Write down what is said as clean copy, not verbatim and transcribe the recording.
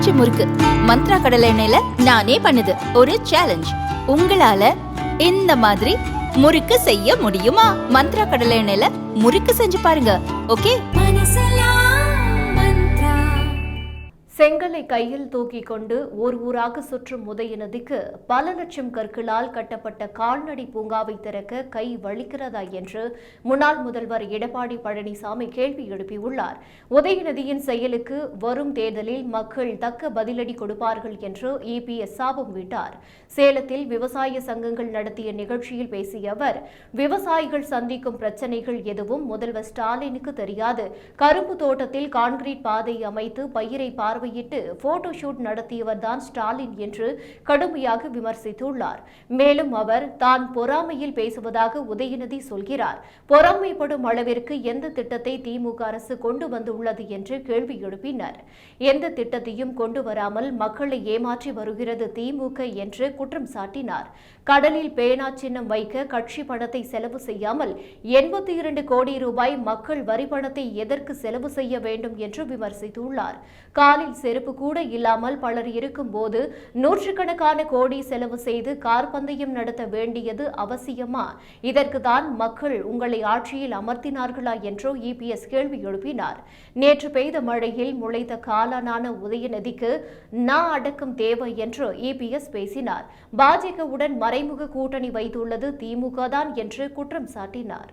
மீனாட்சி முறுக்கு மந்த்ரா கடலை எண்ணெயில நானே பண்ணுது ஒரு சேலஞ்ச். உங்களால இந்த மாதிரி முறுக்கு செய்ய முடியுமா? மந்த்ரா கடலை எண்ணெயில முறுக்கு செஞ்சு பாருங்க. ஓகே. செங்கலை கையில் தூக்கி கொண்டு ஊர் ஊராக சுற்றும் உதயநிதிக்கு பல லட்சம் கற்களால் கட்டப்பட்ட கால்நடை பூங்காவை திறக்க கை வலிக்கிறதா என்று முன்னாள் முதல்வர் எடப்பாடி பழனிசாமி கேள்வி எழுப்பியுள்ளார். உதயநிதியின் செயலுக்கு வரும் தேர்தலில் மக்கள் தக்க பதிலடி கொடுப்பார்கள் என்று இபிஎஸ் சாபம் விட்டார். சேலத்தில் விவசாய சங்கங்கள் நடத்திய நிகழ்ச்சியில் பேசிய அவர், விவசாயிகள் சந்திக்கும் பிரச்சனைகள் எதுவும் முதல்வர் ஸ்டாலினுக்கு தெரியாது. கரும்பு தோட்டத்தில் கான்கிரீட் பாதை அமைத்து பயிரை பார்வையிட்டு போட்டோ ஷூட் நடத்தியவர் தான் ஸ்டாலின் என்று கடுமையாக விமர்சித்துள்ளார். மேலும் அவர் தான் பொறாமையில் பேசுவதாக உதயநிதி சொல்கிறார். பொறாமைப்படும் அளவிற்கு எந்த திட்டத்தை திமுக அரசு கொண்டு வந்துள்ளது என்று கேள்வி எழுப்பினர். எந்த திட்டத்தையும் கொண்டு வராமல் மக்களை ஏமாற்றி வருகிறது திமுக என்று குற்றம் சாட்டினார். கடலில் பேனா சின்னம் வைக்க கட்சி பணத்தை செலவு செய்யாமல் 82 கோடி ரூபாய் மக்கள் வரி பணத்தை எதற்கு செலவு செய்ய வேண்டும் என்று விமர்சித்துள்ளார். காலில் செருப்பு கூட இல்லாமல் பலர் இருக்கும் போது நூற்றுக்கணக்கான கோடி செலவு செய்து கார் பந்தயம் நடத்த வேண்டியது அவசியமா? இதற்கு தான் மக்கள் உங்களை ஆட்சியில் அமர்த்தினார்களா என்றோ இபிஎஸ் கேள்வி எழுப்பினார். நேற்று பெய்த மழையில் முளைத்த காளானான உதயநிதிக்கு அடக்கம் தேவை என்று இபிஎஸ் பேசினார். பாஜகவுடன் மறைமுக கூட்டணி வைத்துள்ளது திமுக தான் என்று குற்றம் சாட்டினார்.